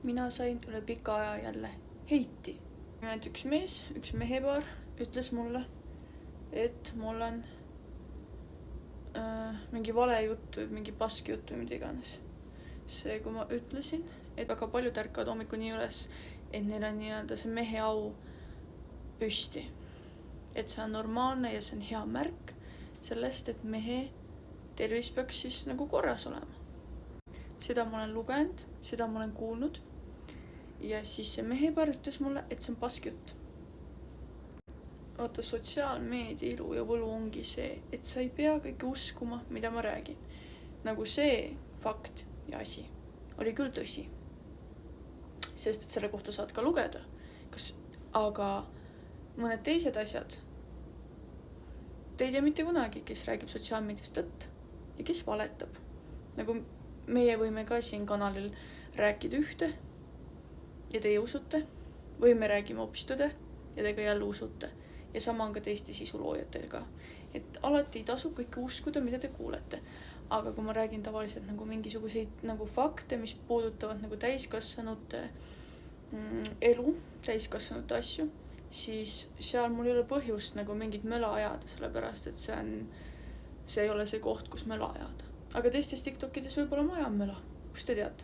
mina sain üle pika aja jälle heiti. Nimelt üks mehepaar ütles mulle, et mul on mingi vale jutt või mingi pask jutt või mida iganes. See, kui ma ütlesin, et väga paljud ärkavad hommikul nii üles, et neil on nii-öelda see mehe au püsti. Et see on normaalne ja see on hea märk sellest, et mehe tervis peaks siis nagu korras olema. Seda ma olen lugenud, seda ma olen kuulnud ja siis see mehepaar ütles mulle, et see on pask jutt. Oota, sotsiaalmeedia ilu ja võlu ongi see, et sa ei pea kõike uskuma, mida ma räägin. Nagu see fakt ja asi oli küll tõsi. Sest et selle kohta saad ka lugeda. Aga mõned teised asjad te ei tea mitte kunagi, kes räägib sotsiaalmeediast tõtt ja kes valetab. Nagu meie võime ka siin kanalil rääkida ühte ja teie usute või me räägime hoopis tõde ja te ka jälle usute. Ja sama on ka teiste sisuloojatega. Et alati ei tasu kõike uskuda, mida te kuulete. Aga kui ma räägin tavaliselt nagu mingisuguseid nagu fakte, mis puudutavad nagu täiskasvanute elu, täiskasvanute asju, siis seal mul ei ole põhjust nagu mingit möla ajada, sellepärast et see ei ole see koht, kus möla ajada. Aga teistes TikTokides võib-olla ma ajan möla, kus te teate.